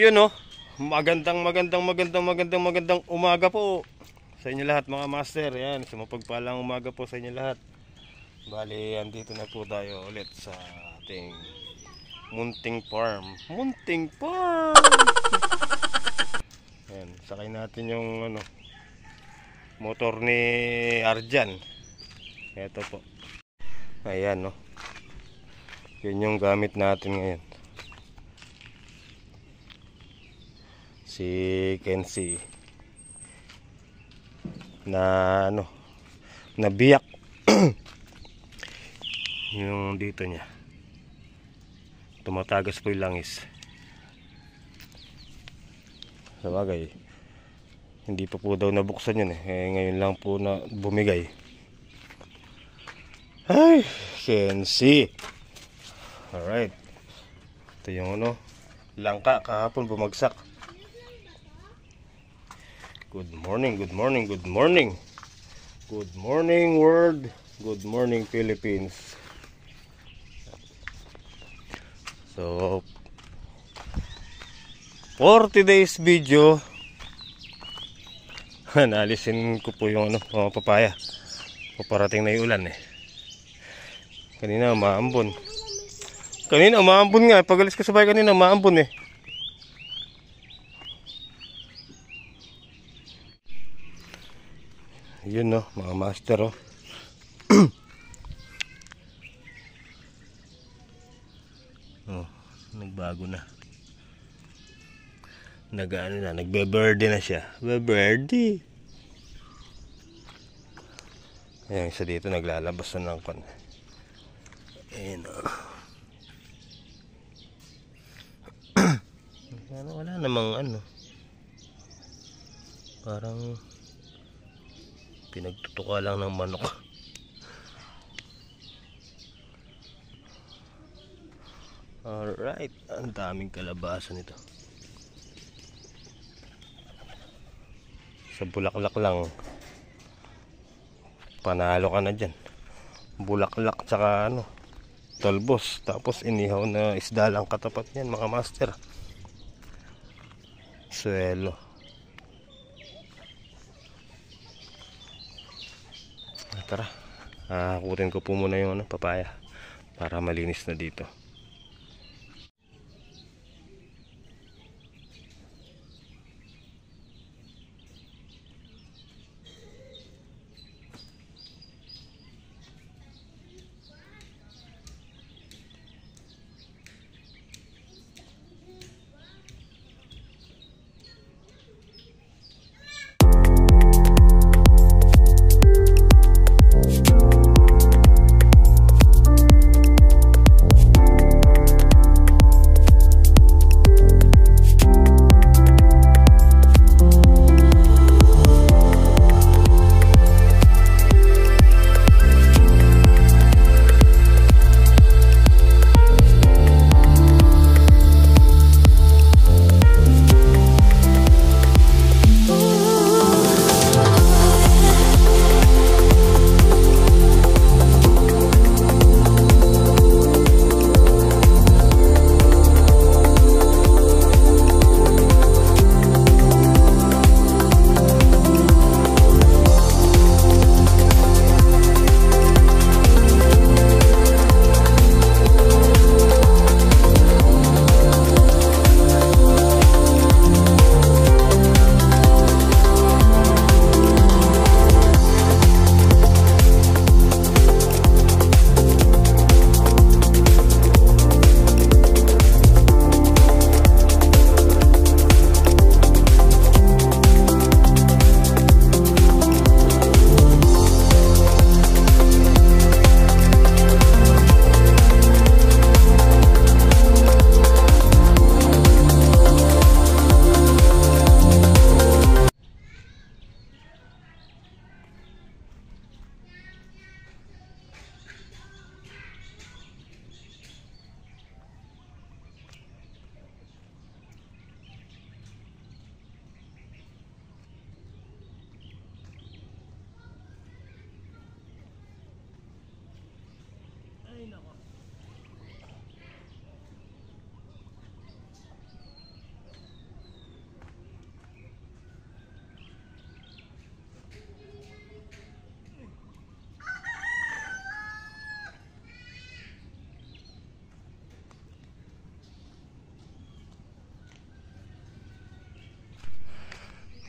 yun oh, magandang umaga po sa inyo lahat mga master. Yan, sumapagpalang umaga po sa inyo lahat. Bali, andito na po tayo ulit sa ating munting farm. Yan, sakay natin yung motor ni Arjan. Ito po. Ayan no. Yun yung gamit natin ngayon. Si Kenzie na nabiyak yung dito niya, tumatagas po yung langis. Sabagay hindi pa po daw nabuksan yun ngayon lang po na bumigay. Ay, Kenzie. Alright, ito yung langka kahapon bumagsak. Good morning world. Good morning Philippines. So 40 days video. Naalisin ko po yung mga papaya. Paparating na yung ulan Kanina umaambon nga. Pag alis ko sa bahay kanina umaambon Yun mga master nagbago na. Nagbe-birdie na siya. Birdie. Ayan, isa dito naglalabas na ng kon. Ayan wala namang parang pinagtutuka lang ng manok. Alright, ang daming kalabasan ito. Sa bulaklak lang panalo ka na dyan. Bulaklak tsaka talbos, tapos inihaw na isda lang katapat niyan mga master. Suelo. Tara, kukutin ko po muna yung papaya para malinis na dito.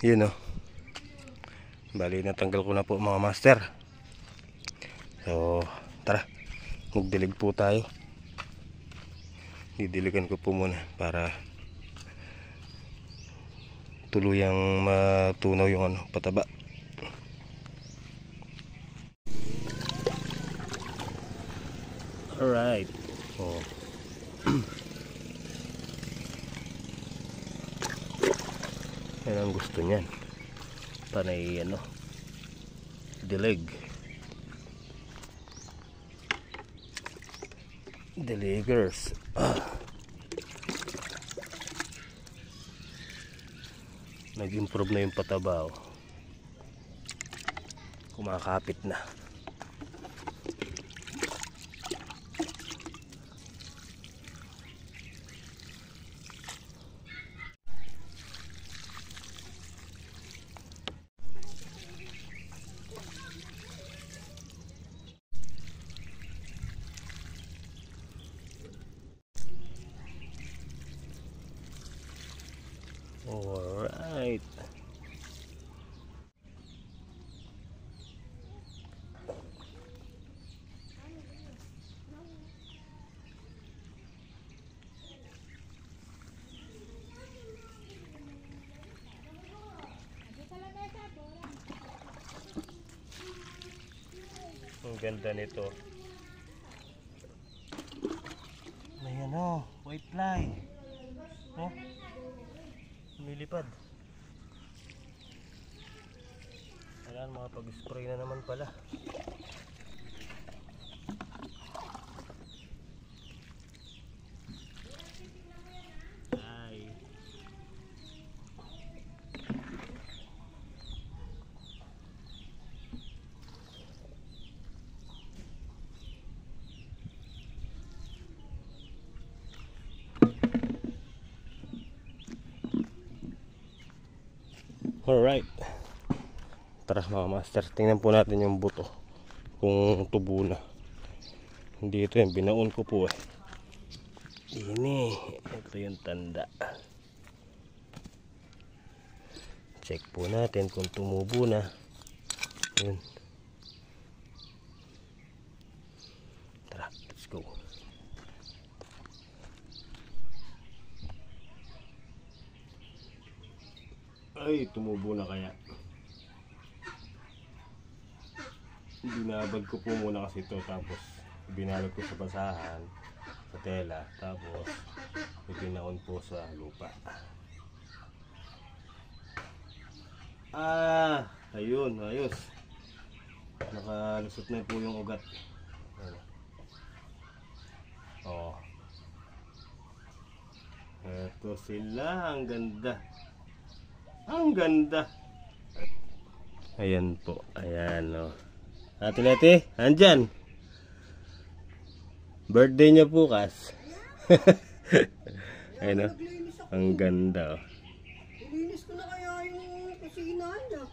Yun oh. Bali natanggal ko na po mga master. So tara, magdilig po tayo. Didiligan ko po muna para tuluyang matunaw yung pataba. Alright. Oh. Yan ang gusto niyan. Panay dilig. Diligers. Nag-improve na yung pataba. Kumakapit na. Alright. Ang ganda nito. Ayan o, white fly. Oh, lumilipad. Ayan, makapag-spray na naman pala. Ay. Alright. Tara mga master, tingnan po natin yung buto kung tubo na. Hindi ito yung binaon ko po eh. Ini, ito yung tanda. Check po natin kung tumubo na. Yun. Tara, let's go. Ay, tumubo na kaya. Binabad ko po muna kasi ito, tapos binalot ko sa basahan, sa tela, tapos ibinaon po sa lupa. Ayun, ayos. Nakalusot na po yung ugat. Oh. Ito sila, ang ganda. Ang ganda. Ayan po, ayan oh. Ate Leti, andyan. Birthday niya bukas. Ayun oh. Ang ganda oh. Ilinis ko na kaya yung kusina niya.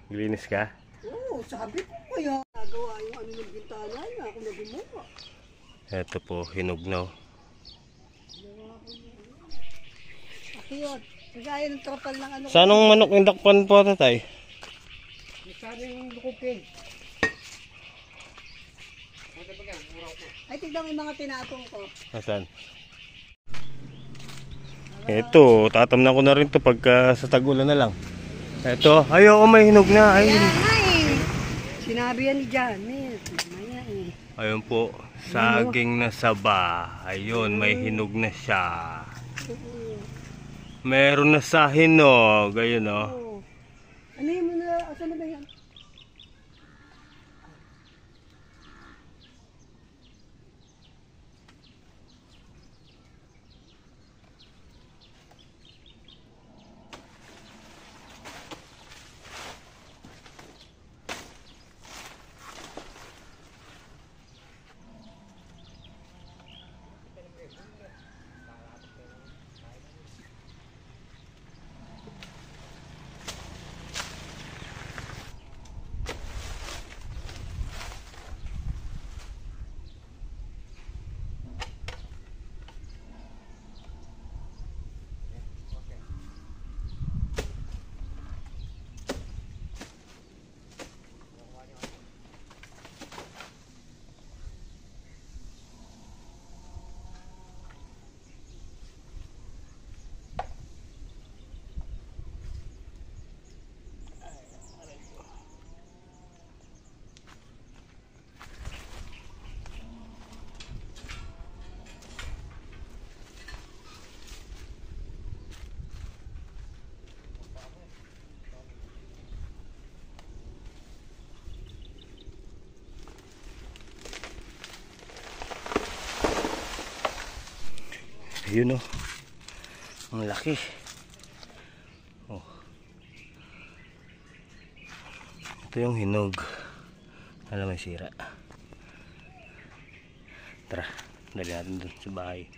Ilinis ka? Oo, sabi ko kaya nagawa yung ano ng bintana niya, ako na gumawa. Ito po, hinog na oh. Yun, kagaya ng trapal ng ano. Saan ang manok yung dakpan po tatay? Saan yung lukupin? Ay, tignan mo yung mga tinatong ko. Asan? Ito, tatamnan ko na rin to pagka sa tagulan na lang. Ito, ayoko may hinog na. Ayun. Kaya nga eh. Sinabi yan ni Janet. Maya eh. Ayun po, saging na saba. Ayun, may hinog na siya. Meron na sa hinog. Ayun o. Oo. Ano yun mo na? Asan na ba yan? Yun oh. Ang laki. Oh. Ito yung hinog. Alam, may sira. Tara, dali natin dun sa bahay.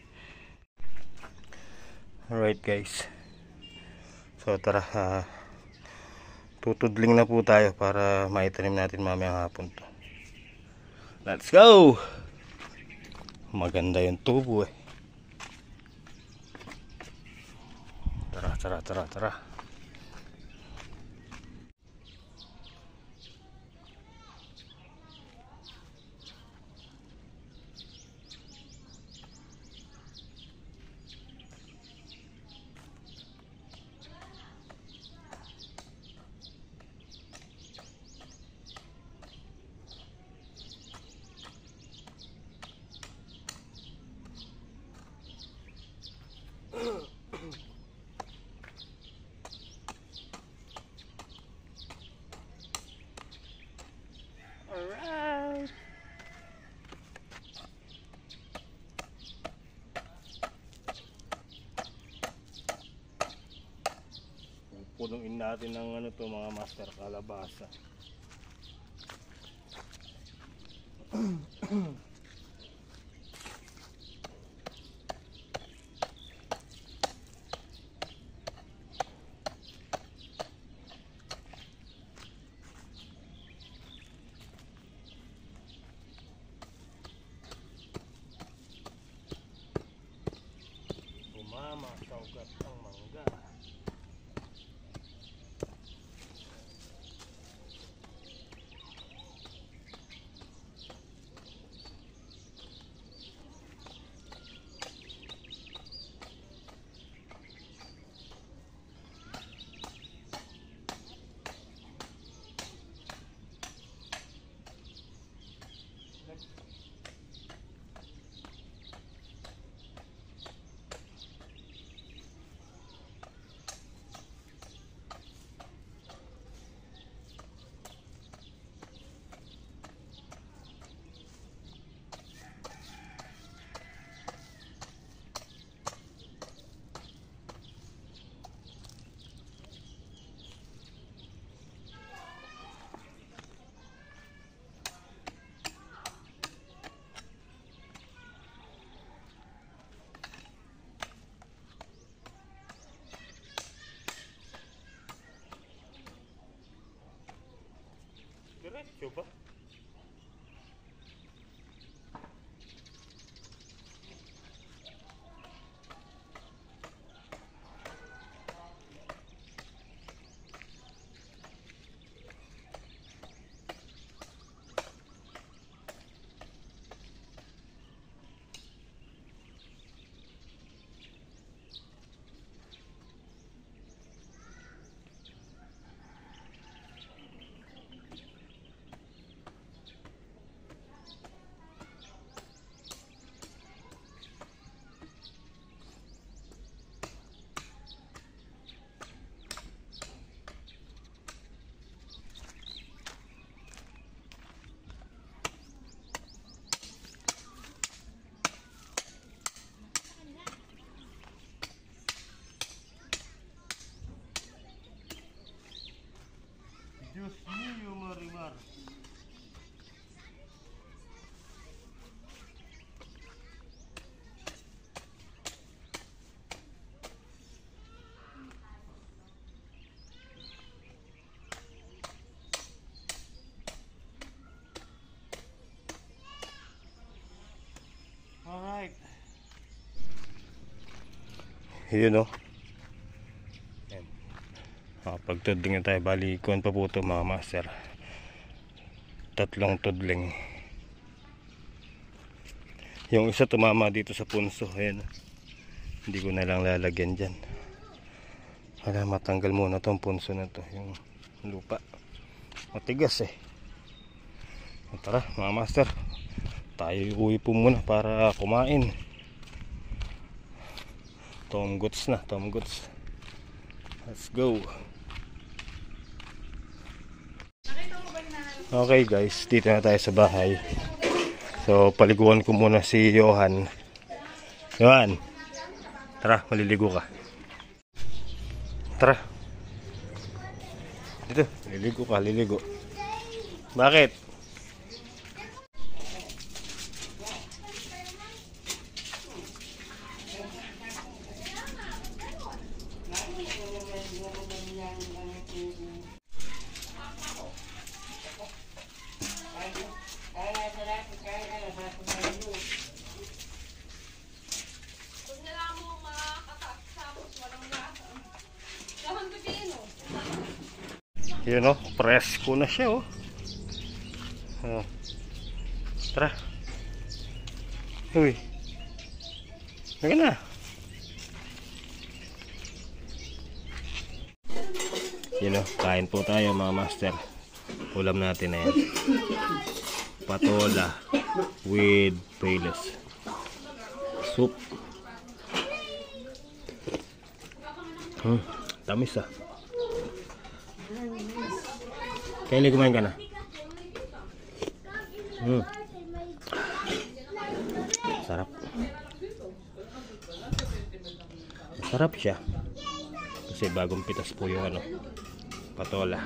Alright guys. So tara, tutudling na po tayo para maitanim natin mamayang hapon to. Let's go! Maganda yung tubo eh. Tara. Alright. Pupunuin natin ng ano to mga master, kalabasa. Umama sa ugat ang mangga. Diretso ba? Diyos mío, Marimar. Alright. Yun o. Pagtudling na tayo, bali kuwan pa po ito mga master, 3 tudling. Yung isa tumama dito sa punso, ayan, hindi ko na lang lalagyan dyan para matanggal muna tong punso na to, yung lupa matigas eh. Tara mga master, tayo uwi po muna para kumain. Tom Goods na, Tom Goods. Let's go. Okay guys, dito na tayo sa bahay. So paliguan ko muna si Johan. Johan, Tara, maliligo ka. Tara. Dito, maliligo ka, liligo. Bakit? Yun o, presko na siya o. Tara. Uy. Naga na. Yun o, kain po tayo mga master. Ulam natin na yan. Patola with payless soup. Tamis ah. Kailan kumain ka na? Sarap. Sarap siya. Kasi bagong pitas po yung ano, patola.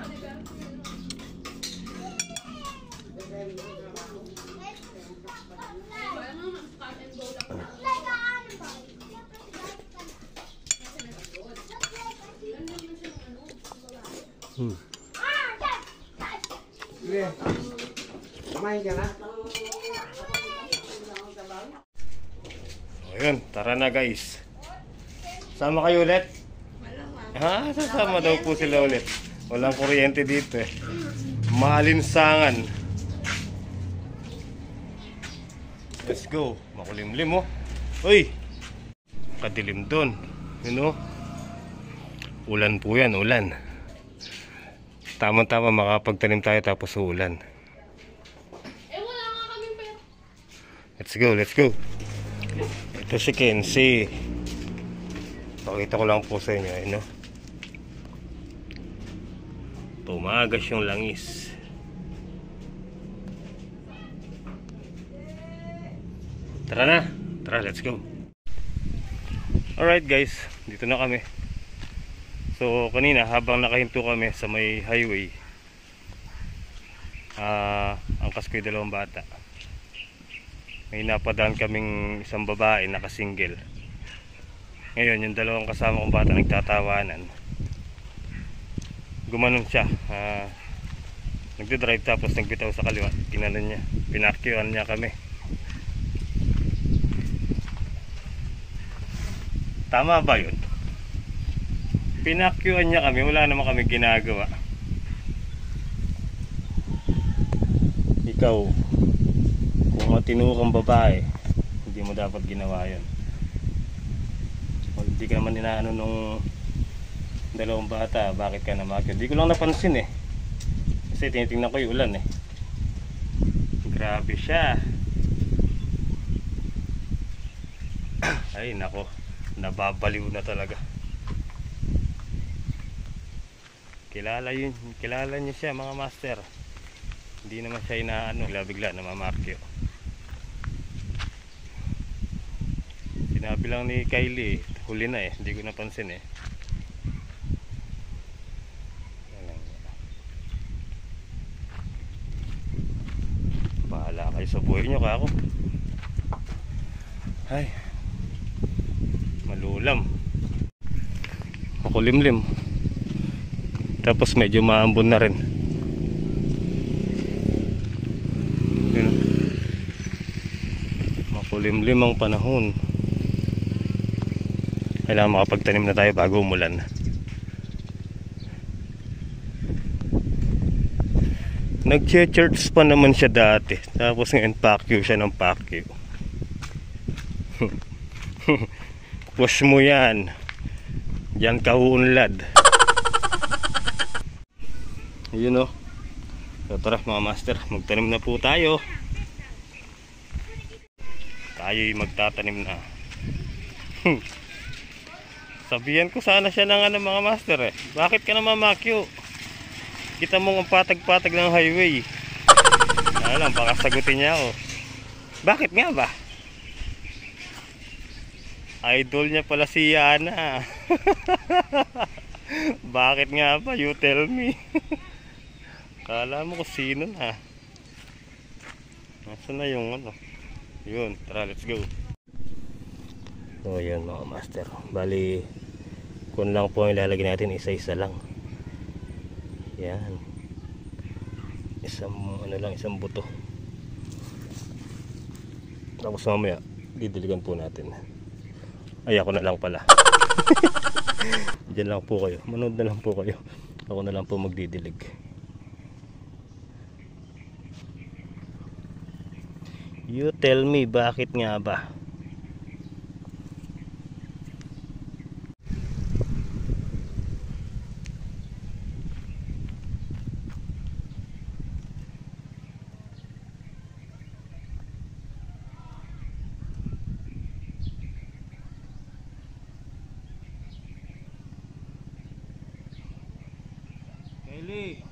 Ayun, tara na guys. Sama kayo ulit? Ha? Sasama daw po sila ulit. Walang kuryente dito eh. Malinsangan. Let's go. Makulimlim oh. Uy! Kadilim doon. You know? Ulan po yan, ulan. Tama-tama makapagtanim tayo tapos ulan. Wala nga kaming pera. Let's go, let's go. Ito si Kenzie. Pakita ko lang po sa inyo, no? Tumagas yung langis. Tara na. Tara, let's go. Alright guys, dito na kami. So kanina habang nakahinto kami sa may highway, angkas ko yung dalawang bata. May napadaan kaming isang babae nakasingle. Ngayon yung dalawang kasama kong bata nagtatawanan. Gumanon siya, nagdidrive tapos nagbitaw sa kaliwa. Ginanon niya, pinakyuan niya kami. Tama ba yun? Pinakyuan niya kami, wala naman kami ginagawa. Ikaw, kung matino kang babae, hindi mo dapat ginawa yun. O, hindi ka naman inaano nung dalawang bata, bakit ka namakyo? Hindi ko lang napansin eh. Kasi tinitingnan ko yung ulan eh. Grabe siya. Ay nako, nababaliw na talaga. Kilala niyo siya mga master. Hindi naman siya inaano, bigla namamakyo. Sinabi lang ni Kylie, huli na eh, hindi ko napansin eh. Bahala kayo sa buhay niyo kako. Ay, malulam, makulimlim. Tapos medyo maambon na rin. Yun. Makulimlim ang panahon. Kailangan makapagtanim na tayo bago umulan. Nag-church pa naman siya dati. Tapos ngayon pakyo siya ng pakyo. Push mo yan. Diyan ka uunlad. Yun o. So tara mga master, magtanim na po tayo. Tayo'y magtatanim na. Sabihan ko sana siya ng ano mga master eh. Bakit ka na mamakyo? Kita mong ang patag-patag ng highway. Alam, baka sagutin niya ako. Bakit nga ba? Idol niya pala si Yana. Bakit nga ba? You tell me. Kala mo kung sino na. Nasaan na yung ano? Yun, tara, let's go. So yun mga master. Bali, kung lang po ang ilalagay natin, isa-isa lang. Yan. Isang buto. Tapos mamaya, didiligan po natin. Ay, ako na lang pala. Diyan lang po kayo. Manood na lang po kayo. Ako na lang po magdidilig. You tell me, bakit nga ba? Kylie.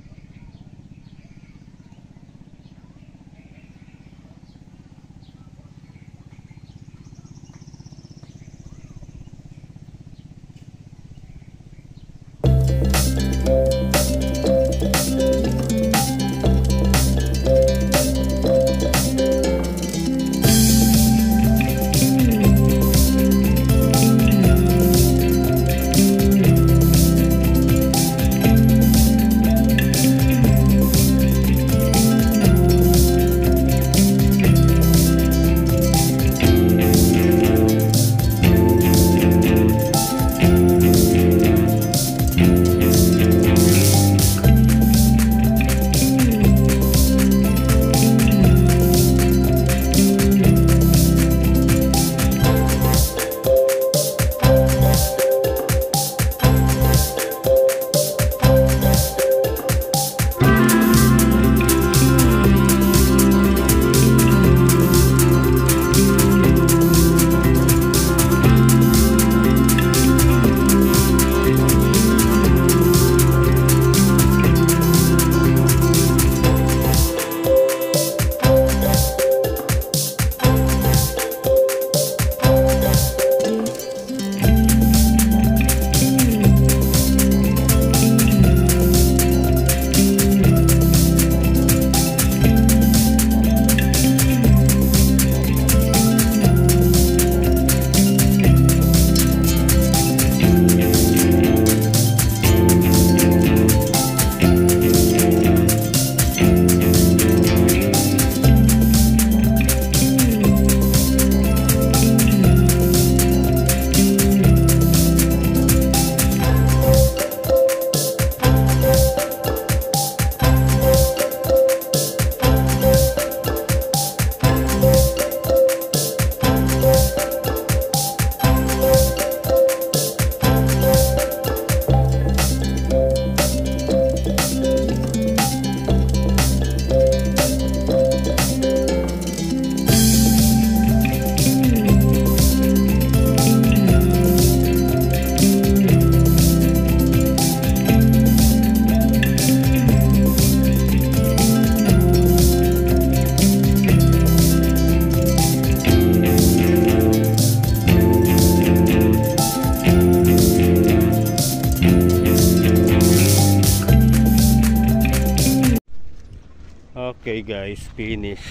Okay guys, finish.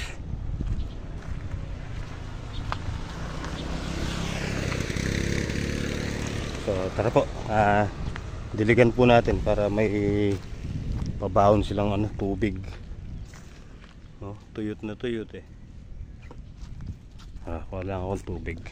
So tara po, diligan po natin para may pabaon silang tubig. No, tuyot na tuyot eh. Wala akong tubig.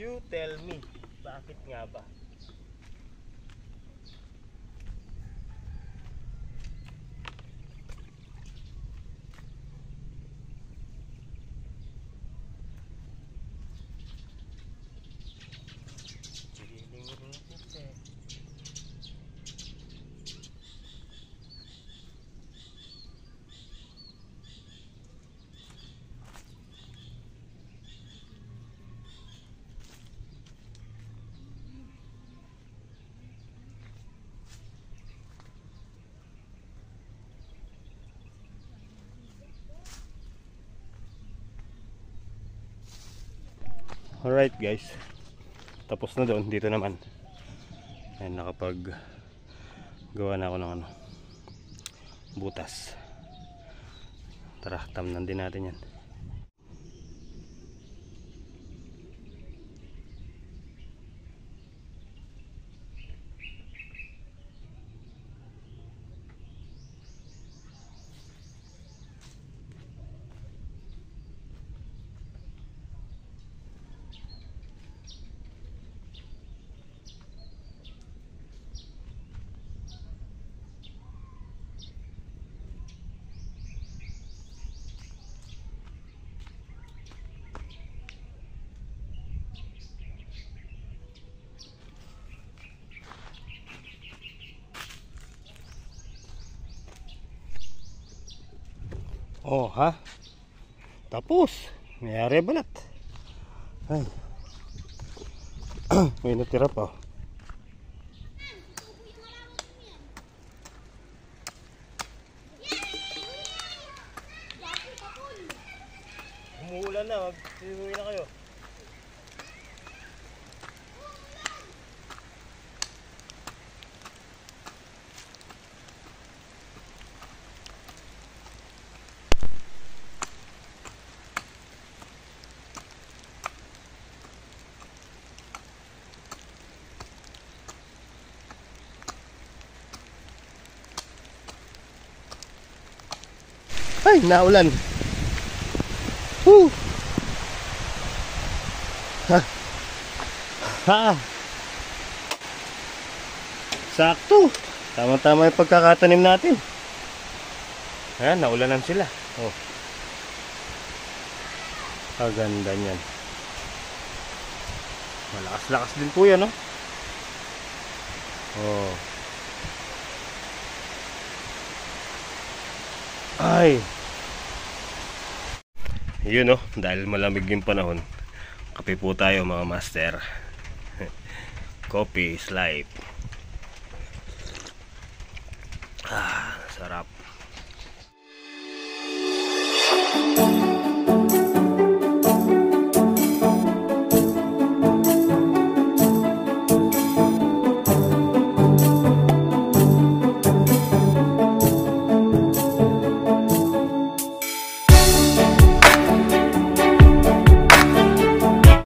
You tell me, bakit nga ba? Alright guys, tapos na doon. Dito naman ayan, nakapag gawa na ako ng ano, butas. Tara, tamnan din natin yan. Oh ha? Tapos mayari balat. Ay. May natira pa. Umuulan na, mag-iuwi na kayo. Ay, naulan. Ha. Ha. Sakto. Tama-tama yung pagkakatanim natin. Ayan, naulanan sila. Oh. Kaganda niyan. Malakas-lakas din po yan, no? Oh. Ay. Yun, no? Dahil malamig yung panahon, kape po tayo mga master. Coffee is life. Ah, sarap.